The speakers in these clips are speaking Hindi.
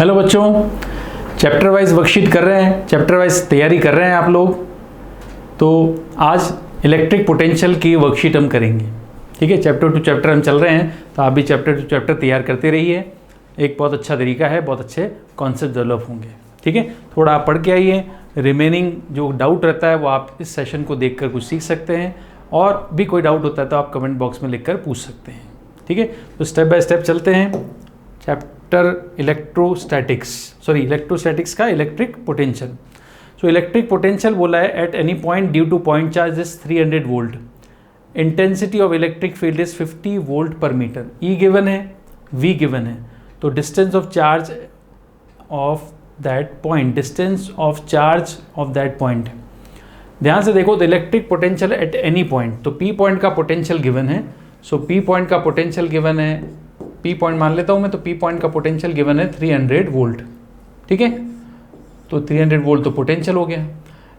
हेलो बच्चों, चैप्टर वाइज वर्कशीट कर रहे हैं, चैप्टर वाइज तैयारी कर रहे हैं आप लोग। तो आज इलेक्ट्रिक पोटेंशियल की वर्कशीट हम करेंगे। ठीक है, चैप्टर टू चैप्टर हम चल रहे हैं, तो आप भी चैप्टर टू चैप्टर तैयार करते रहिए। एक बहुत अच्छा तरीका है, बहुत अच्छे कॉन्सेप्ट डेवलप होंगे। ठीक है, थोड़ा आप पढ़ के आइए। रिमेनिंग जो डाउट रहता है वो आप इस सेशन को देखकर कुछ सीख सकते हैं, और भी कोई डाउट होता है तो आप कमेंट बॉक्स में लिखकर पूछ सकते हैं। ठीक है, तो स्टेप बाय स्टेप चलते हैं। चैप्टर इलेक्ट्रोस्टैटिक्स का electric potential. So electric potential बोला है at any point due two point charge is 300 volt. Intensity of electric field is 50 volt पर मीटर। ई गिवन है, वी गिवन है, तो distance of charge of that point, ध्यान से देखो। तो electric potential at any point, तो पी पॉइंट का पोटेंशियल गिवन है। सो पी पॉइंट का पोटेंशियल गिवन है, पी पॉइंट मान लेता हूं मैं, तो पी पॉइंट का पोटेंशियल गिवन है 300 वोल्ट। ठीक है, तो 300 वोल्ट तो पोटेंशियल हो गया।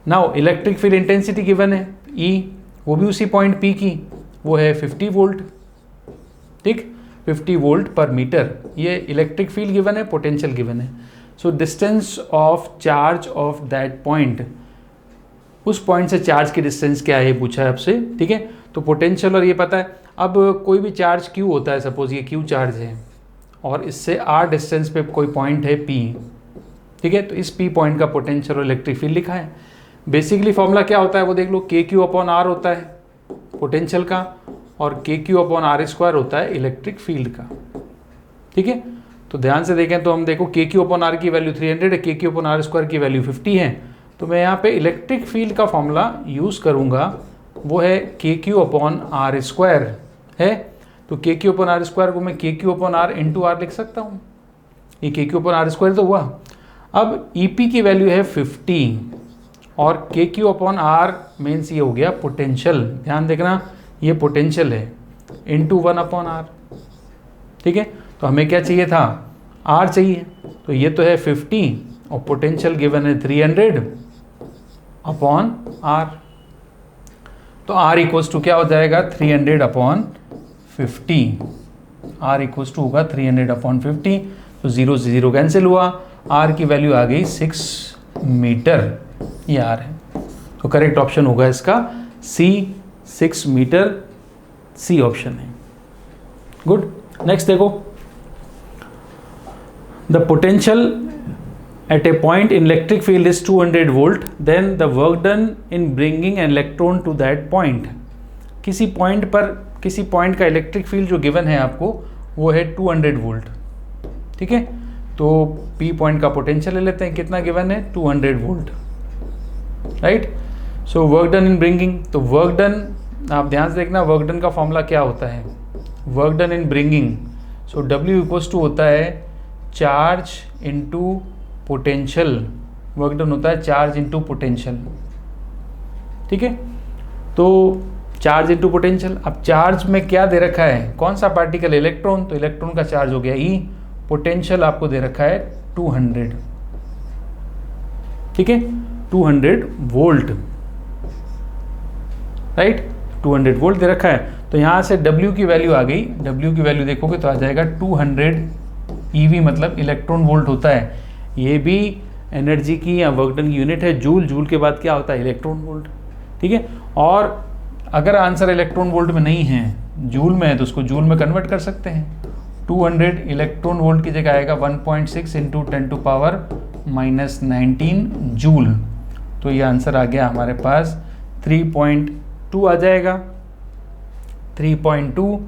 Now electric field intensity given है ई, वो भी उसी पॉइंट पी की, वो है 50 वोल्ट। ठीक, 50 वोल्ट पर मीटर। ये इलेक्ट्रिक फील्ड गिवन है, पोटेंशियल गिवन है। So distance of charge of that point, उस पॉइंट से चार्ज की डिस्टेंस क्या है पूछा है आपसे। ठीक है, तो पोटेंशियल और ये पता है। अब कोई भी चार्ज क्यू होता है, सपोज ये क्यू चार्ज है और इससे आर डिस्टेंस पे कोई पॉइंट है पी। ठीक है, तो इस पी पॉइंट का पोटेंशियल और इलेक्ट्रिक फील्ड लिखा है। बेसिकली फॉर्मूला क्या होता है वो देख लो, के क्यू अपॉन आर होता है पोटेंशियल का, और के क्यू अपॉन आर स्क्वायर होता है इलेक्ट्रिक फील्ड का। ठीक है, तो ध्यान से देखें तो हम देखो के क्यू अपॉन आर की वैल्यू 300 है, के क्यू अपॉन आर स्क्वायर की वैल्यू 50 है। तो मैं यहाँ पे इलेक्ट्रिक फील्ड का फॉर्मूला यूज़ करूँगा, वो है के क्यू अपॉन आर स्क्वायर है। तो के क्यू अपॉन आर स्क्वायर को मैं K Q upon R into R लिख सकता हूँ। ये के क्यू अपॉन आर स्क्वायर तो हुआ। अब ई पी की वैल्यू है 50 और के क्यू अपॉन आर मीन्स ये हो गया पोटेंशियल। ध्यान देखना, ये पोटेंशियल है इंटू 1 अपॉन आर। ठीक है, तो हमें क्या चाहिए था, आर चाहिए। तो ये तो है 50 और पोटेंशियल गिवन है 300 अपॉन आर। तो R इक्वल्स टू क्या हो जाएगा, 300 अपॉन 50। R इक्वल्स टू होगा 300 अपॉन 50। तो 0 से 0 कैंसिल हुआ, R की वैल्यू आ गई 6 मीटर। ये R है, तो करेक्ट ऑप्शन होगा इसका C, 6 मीटर। C ऑप्शन है। गुड, नेक्स्ट देखो। The potential at a point in electric field is 200 volt, then the work done in bringing an electron to that point। किसी पॉइंट पर, किसी पॉइंट का इलेक्ट्रिक फील्ड जो गिवन है आपको वो है 200 वोल्ट। ठीक है, तो P पॉइंट का पोटेंशियल ले लेते हैं, कितना गिवन है 200 volt. Right, so work done in bringing, तो वर्क डन आप ध्यान से देखना, वर्क डन का फॉर्मूला क्या होता है, work done in bringing. So W equals to होता है charge into potential. Work done होता है चार्ज इंटू पोटेंशियल। ठीक है, तो चार्ज इंटू पोटेंशियल। अब चार्ज में क्या दे रखा है, कौन सा पार्टिकल, इलेक्ट्रॉन, तो इलेक्ट्रॉन का चार्ज हो गया ई। पोटेंशियल आपको दे रखा है 200। ठीक है, 200 वोल्ट। राइट, 200 वोल्ट दे रखा है। तो यहाँ से W की वैल्यू आ गई, W की वैल्यू देखोगे तो आ जाएगा 200 EV, मतलब इलेक्ट्रॉन वोल्ट होता है। ये भी एनर्जी की या वर्क डन की यूनिट है, जूल। जूल के बाद क्या होता है, इलेक्ट्रॉन वोल्ट। ठीक है, और अगर आंसर इलेक्ट्रॉन वोल्ट में नहीं है, जूल में है, तो उसको जूल में कन्वर्ट कर सकते हैं। 200 इलेक्ट्रॉन वोल्ट की जगह आएगा 1.6 इंटू 10⁻⁻19 जूल। तो ये आंसर आ गया हमारे पास 3.2 आ जाएगा। 3.2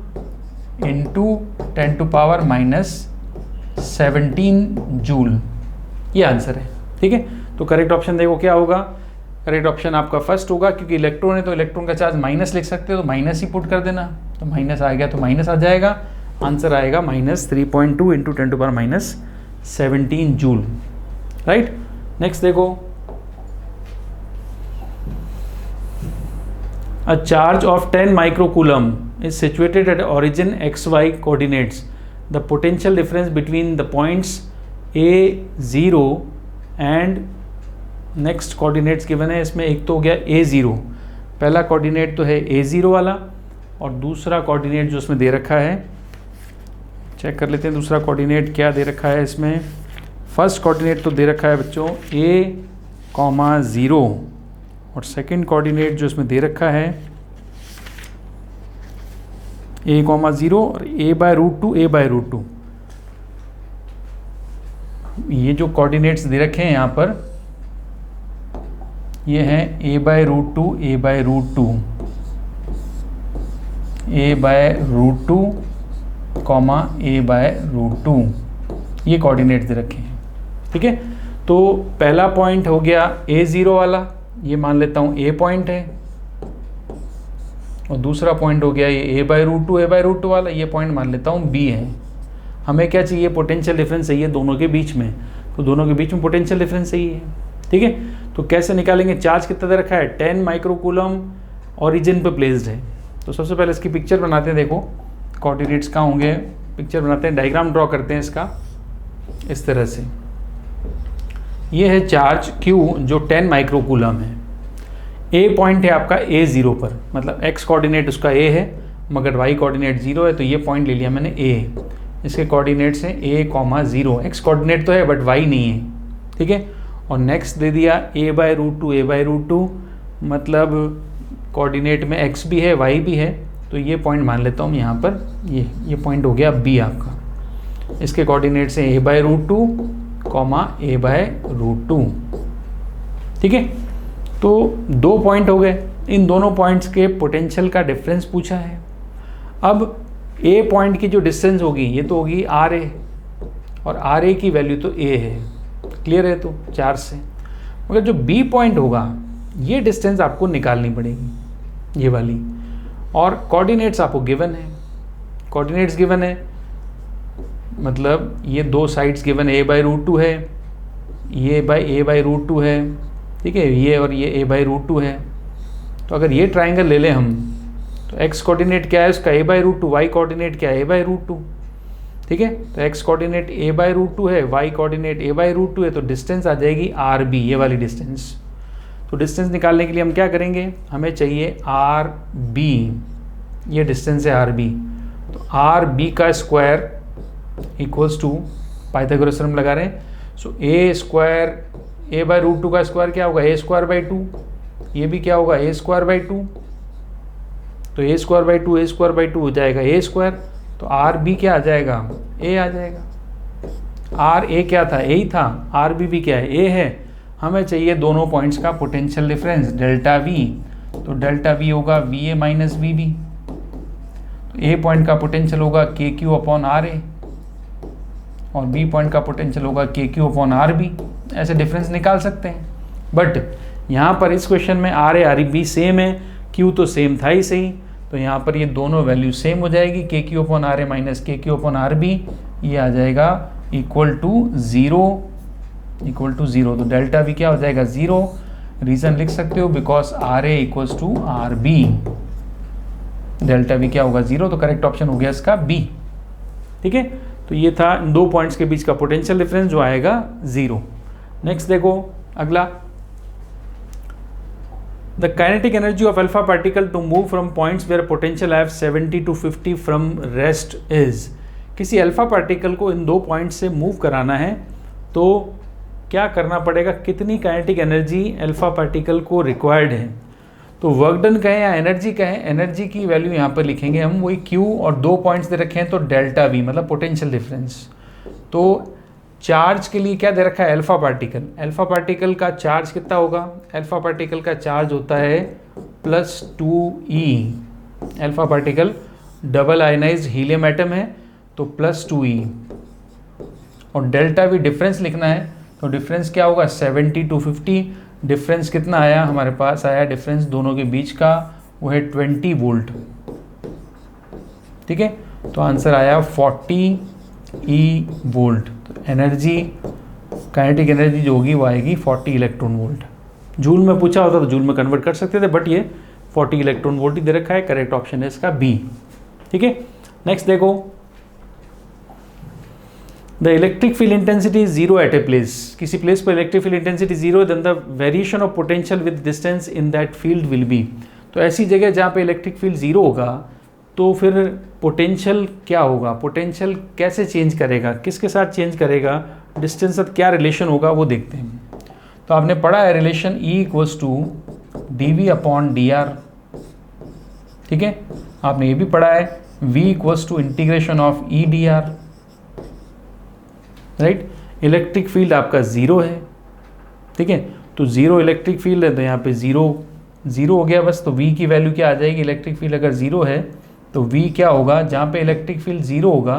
इंटू 10⁻⁻17 जूल, ये आंसर है। ठीक है, तो करेक्ट ऑप्शन देखो क्या होगा, करेक्ट ऑप्शन आपका फर्स्ट होगा, क्योंकि इलेक्ट्रॉन है तो इलेक्ट्रॉन का चार्ज माइनस लिख सकते हो, तो माइनस ही पुट कर देना। तो माइनस आ गया तो माइनस आ जाएगा, आंसर आएगा -3.2 इंटू 10⁻⁻17 जूल। राइट, नेक्स्ट देखो। A charge of 10 microcoulomb is situated at origin XY coordinates. The potential difference between the points A0 and next coordinates given है। इसमें एक तो हो गया A0, पहला कोऑर्डिनेट तो है A0 वाला, और दूसरा कोऑर्डिनेट जो उसमें दे रखा है, चेक कर लेते हैं दूसरा कोऑर्डिनेट क्या दे रखा है इसमें। फर्स्ट कोऑर्डिनेट तो दे रखा है बच्चों a,0 और सेकंड कोऑर्डिनेट जो इसमें दे रखा है a,0 और a/√2 a/√2। ये जो कोऑर्डिनेट्स दे रखे हैं यहाँ पर ये हैं a/√2 a/√2 a/√2, a/√2 ये कोऑर्डिनेट दे रखे हैं। ठीक है, तो पहला पॉइंट हो गया a0 वाला, ये मान लेता हूँ a पॉइंट है, और दूसरा पॉइंट हो गया ये a/√2 वाला, ये पॉइंट मान लेता हूँ b है। हमें क्या चाहिए? पोटेंशियल डिफरेंस चाहिए दोनों के बीच में, तो दोनों के बीच में पोटेंशियल डिफरेंस चाहिए। ठीक है, तो कैसे निकालेंगे? चार्ज कितना दे रखा है? 10 माइक्रोकूलम ओरिजिन पे प्लेस्ड है। तो सबसे पहले इसकी पिक्चर बनाते हैं। देखो कोऑर्डिनेट्स कहाँ होंगे, पिक्चर बनाते हैं, डायग्राम ड्रॉ करते हैं इसका इस तरह से। ये है चार्ज Q जो 10 माइक्रोकूलम है। A पॉइंट है आपका A0 पर, मतलब x कोऑर्डिनेट उसका A है मगर y कोऑर्डिनेट 0 है, तो ये पॉइंट ले लिया मैंने A। इसके कोऑर्डिनेट्स हैं a,0, x कोऑर्डिनेट तो है बट y नहीं है। ठीक है, और नेक्स्ट दे दिया a/√2 मतलब कोऑर्डिनेट में x भी है y भी है, तो ये पॉइंट मान लेता हूँ यहाँ पर, ये पॉइंट हो गया B आपका। इसके कोऑर्डिनेट्स हैं a/√2, a/√2। ठीक है, तो 2 पॉइंट हो गए। इन दोनों पॉइंट्स के पोटेंशियल का डिफरेंस पूछा है। अब A पॉइंट की जो डिस्टेंस होगी ये तो होगी RA, और RA की वैल्यू तो A है, क्लियर है? तो 4 से, मगर जो B पॉइंट होगा ये डिस्टेंस आपको निकालनी पड़ेगी, ये वाली, और कोऑर्डिनेट्स आपको गिवन है। कोऑर्डिनेट्स गिवन है मतलब ये दो साइड्स गिवन a/√2 है, ये a/√2 है। ठीक है, ये और ये a/√2 है। तो अगर ये ट्राइंगल ले लें हम, तो x कोऑर्डिनेट क्या है उसका? a/√2, y कोऑर्डिनेट क्या है? a/√2। ठीक है, तो x कोऑर्डिनेट a/√2 है, y कोऑर्डिनेट a/√2 है, तो डिस्टेंस आ जाएगी RB, ये वाली डिस्टेंस। तो डिस्टेंस निकालने के लिए हम क्या करेंगे? हमें चाहिए RB, ये डिस्टेंस है RB। तो RB का square equals to, Pythagoras theorem लगा रहे हैं, सो a/√2 का स्क्वायर क्या होगा? a²/2। ये भी क्या होगा? a²/2। तो a²/2 हो जाएगा a², तो RB क्या आ जाएगा? A आ जाएगा। RA क्या था? A ही था। RB भी क्या है? A है। हमें चाहिए दोनों पॉइंट्स का पोटेंशियल डिफरेंस डेल्टा V, तो डेल्टा V होगा VA माइनस VB। तो A पॉइंट का पोटेंशियल होगा KQ/RA, और B पॉइंट का पोटेंशियल होगा KQ/RB। ऐसे डिफरेंस निकाल सकते हैं, बट यहाँ पर इस क्वेश्चन में RA RB सेम है, Q तो सेम था ही सही, तो यहाँ पर ये दोनों वैल्यू सेम हो जाएगी, KQ/RA माइनस KQ/RB, ये आ जाएगा इक्वल टू 0। तो डेल्टा V क्या हो जाएगा? 0। रीज़न लिख सकते हो because RA equals to RB, delta V क्या होगा? 0। तो करेक्ट ऑप्शन हो गया इसका B। ठीक है, तो ये था इन दो पॉइंट्स के बीच का पोटेंशियल डिफरेंस जो आएगा 0। नेक्स्ट देखो अगला, the kinetic energy of alpha particle to move from points where potential have 70 to 50 from rest is. किसी अल्फा पार्टिकल को इन दो पॉइंट्स से मूव कराना है तो क्या करना पड़ेगा? कितनी काइनेटिक एनर्जी अल्फा पार्टिकल को रिक्वायर्ड है? तो वर्क डन कहें या एनर्जी कहें, एनर्जी की वैल्यू यहाँ पर लिखेंगे हम, वही Q, और दो पॉइंट्स दे रखे हैं तो डेल्टा V मतलब पोटेंशियल डिफरेंस। तो चार्ज के लिए क्या दे रखा है? Alpha particle. अल्फा पार्टिकल का चार्ज कितना होगा? अल्फा पार्टिकल का चार्ज होता है +2e। Alpha particle double ionised helium atom है तो +2e, और डेल्टा V डिफरेंस लिखना है, तो डिफरेंस क्या होगा? 70 to 50। डिफरेंस कितना आया हमारे पास? आया डिफरेंस दोनों के बीच का वो है 20 वोल्ट। ठीक है, तो आंसर आया 40 E वोल्ट। तो एनर्जी, काइनेटिक एनर्जी जो होगी वो आएगी 40 इलेक्ट्रॉन वोल्ट। जूल में पूछा होता तो जूल में कन्वर्ट कर सकते थे, बट ये 40 इलेक्ट्रॉन वोल्ट ही दे रखा है। करेक्ट ऑप्शन है इसका B। ठीक है, नेक्स्ट देखो, the electric field intensity is 0 at a place. किसी प्लेस पर electric field intensity 0, then the variation of potential with distance in that field will be. तो ऐसी जगह जहाँ पे इलेक्ट्रिक फील्ड 0 होगा तो फिर पोटेंशियल क्या होगा? पोटेंशियल कैसे चेंज करेगा? किसके साथ चेंज करेगा? डिस्टेंस साथ क्या रिलेशन होगा वो देखते हैं। तो आपने पढ़ा है relation E equals to dv upon dr, ठीक है। आपने ये भी पढ़ा है v equals to integration of E dr, right. Electric field आपका ज़ीरो है, ठीक है। तो ज़ीरो इलेक्ट्रिक फील्ड है तो यहाँ पे ज़ीरो हो गया बस। तो v की वैल्यू क्या आ जाएगी, इलेक्ट्रिक फील्ड अगर ज़ीरो है तो v क्या होगा, जहाँ पे इलेक्ट्रिक फील्ड ज़ीरो होगा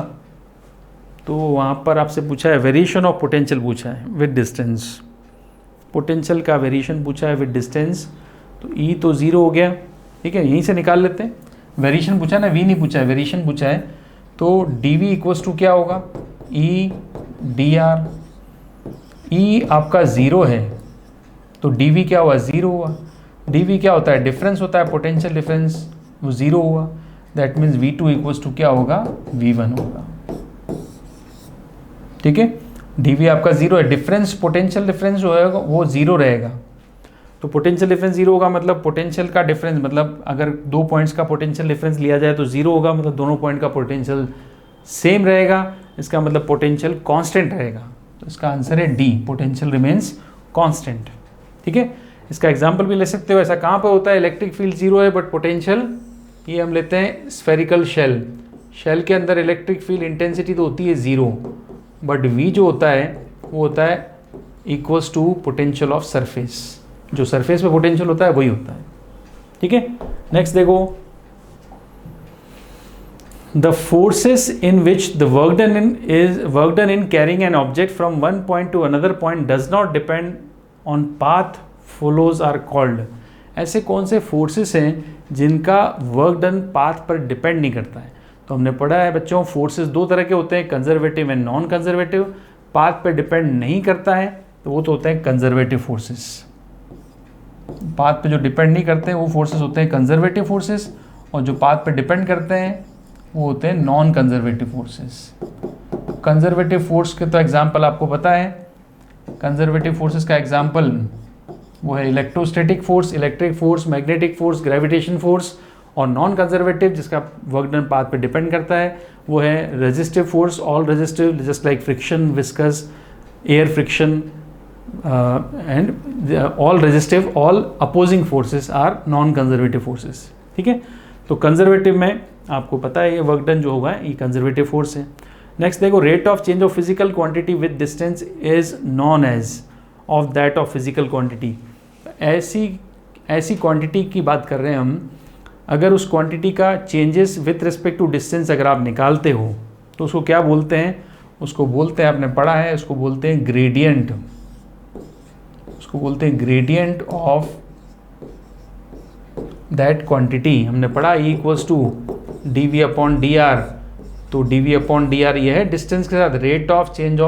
तो वहाँ पर आपसे पूछा है वेरिएशन ऑफ पोटेंशियल पूछा है विद डिस्टेंस, पोटेंशियल का वेरिएशन पूछा है विद डिस्टेंस। तो E तो ज़ीरो हो गया, ठीक है, यहीं से निकाल लेते हैं। वेरिएशन पूछा ना, v नहीं पूछा है, वेरिएशन पूछा है। तो dv इक्वल्स टू क्या होगा, E dr। E आपका ज़ीरो है तो dv क्या हुआ, ज़ीरो हुआ। dv क्या होता है, डिफरेंस होता है, पोटेंशियल डिफरेंस, वो ज़ीरो हुआ। That means v2 equals to क्या होगा, v1 होगा, ठीक है। dv आपका ज़ीरो है, डिफरेंस पोटेंशियल डिफरेंस जो है वो ज़ीरो रहेगा। तो पोटेंशियल डिफरेंस ज़ीरो होगा मतलब पोटेंशियल का डिफरेंस, मतलब अगर दो पॉइंट्स का पोटेंशियल डिफरेंस लिया जाए तो ज़ीरो होगा, मतलब दोनों पॉइंट का पोटेंशियल सेम रहेगा, इसका मतलब पोटेंशियल कांस्टेंट रहेगा। तो इसका आंसर है डी, पोटेंशियल रिमेन्स कांस्टेंट, ठीक है। इसका एग्जांपल भी ले सकते हो, ऐसा कहाँ पर होता है, इलेक्ट्रिक फील्ड ज़ीरो है बट पोटेंशियल, ये हम लेते हैं स्फेरिकल शेल के अंदर इलेक्ट्रिक फील्ड इंटेंसिटी तो होती है ज़ीरो, बट v जो होता है वो होता है equals to potential of surface, जो सरफेस पे पोटेंशियल होता है वही होता है, ठीक है। नेक्स्ट देखो, the forces in which the work done in carrying an object from one point to another point does not depend on path follows are called. ऐसे कौन से फोर्सेस हैं जिनका वर्क डन पाथ पर डिपेंड नहीं करता है। तो हमने पढ़ा है बच्चों, फोर्सेस दो तरह के होते हैं, conservative and non conservative. Path पर डिपेंड नहीं करता है तो वो तो होते हैं कंजर्वेटिव फोर्सेस। पाथ पे जो डिपेंड नहीं करते हैं वो फोर्सेस होते हैं कंजर्वेटिव फोर्सेस, और जो पाथ पे डिपेंड करते हैं वो होते हैं non conservative forces. Conservative force के तो एग्जांपल आपको पता है, कंजर्वेटिव फोर्सेस का एग्जांपल वो है electrostatic force, electric force, magnetic force, gravitation force. और नॉन कंजर्वेटिव जिसका वर्क डन पाथ पे डिपेंड करता है वो है resistive force, all resistive, just like friction, viscous, air friction and all resistive, all opposing forces are non conservative forces, ठीक है। तो कंजर्वेटिव में आपको पता है ये वर्क डन जो होगा ये कंजर्वेटिव फोर्स है। नेक्स्ट देखो, rate of change of physical quantity with distance is known as of that of physical quantity. ऐसी क्वांटिटी की बात कर रहे हैं हम, अगर उस क्वांटिटी का changes with respect to distance अगर आप निकालते हो तो उसको क्या बोलते हैं, उसको बोलते हैं, आपने पढ़ा है, उसको बोलते हैं ग्रेडियंट। उसको बोलते हैं ग्रेडियंट ऑफ दैट क्वांटिटी। हमने पढ़ा E equals to dv upon dr। तो dv अपॉन dr ये है डिस्टेंस के साथ rate of change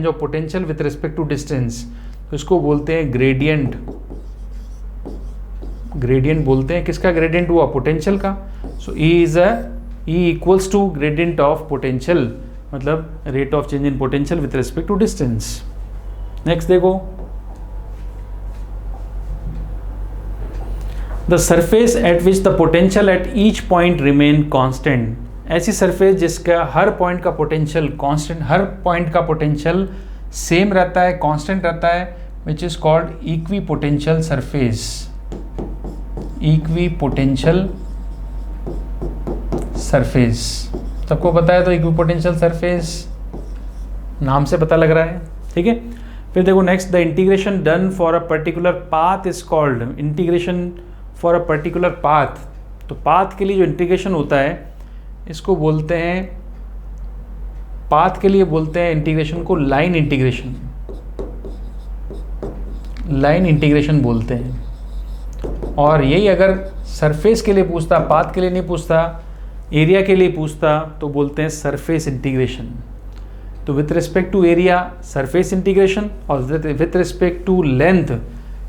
of potential with respect to distance. तो इसको बोलते हैं ग्रेडियंट। ग्रेडियंट बोलते हैं, किसका ग्रेडियंट हुआ, पोटेंशियल का। So E equals to gradient of potential, मतलब rate of change in potential with respect to distance. Next देखो, the surface at which the potential at each point remain constant. ऐसी सरफेस जिसका हर पॉइंट का पोटेंशियल कांस्टेंट, हर पॉइंट का पोटेंशियल सेम रहता है, कांस्टेंट रहता है, which is called equipotential surface. Equipotential surface सबको पता है, तो इक्वी पोटेंशियल सरफेस नाम से पता लग रहा है, ठीक है। फिर देखो next, the integration done for a particular path is called. Integration for a particular path, तो पाथ के लिए जो इंटीग्रेशन होता है इसको बोलते हैं, पाथ के लिए बोलते हैं इंटीग्रेशन को लाइन इंटीग्रेशन। लाइन इंटीग्रेशन बोलते हैं। और यही अगर सरफेस के लिए पूछता, पाथ के लिए नहीं पूछता, एरिया के लिए पूछता, तो बोलते हैं सरफेस इंटीग्रेशन। तो with respect to area surface integration, और विथ रिस्पेक्ट टू लेंथ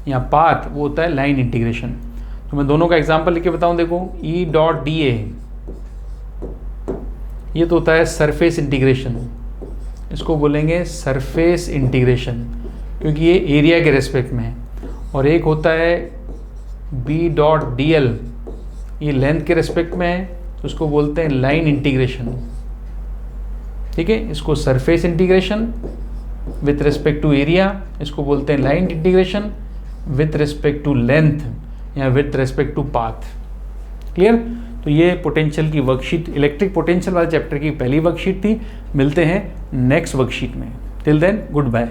या पाथ वो होता है लाइन इंटीग्रेशन। तो मैं दोनों का एग्जांपल लिख के बताऊं, देखो E डॉट डी ए, ये तो होता है सरफेस इंटीग्रेशन, इसको बोलेंगे सरफेस इंटीग्रेशन क्योंकि ये एरिया के रेस्पेक्ट में है। और एक होता है B डॉट डी एल, ये लेंथ के रेस्पेक्ट में है, तो उसको बोलते हैं लाइन इंटीग्रेशन। ठीक है, इसको surface integration with respect to area, इसको बोलते हैं line integration with respect to length या with respect to path. Clear? तो ये पोटेंशियल की वर्कशीट, इलेक्ट्रिक पोटेंशियल वाले चैप्टर की पहली वर्कशीट थी। मिलते हैं नेक्स्ट वर्कशीट में। Till then good bye.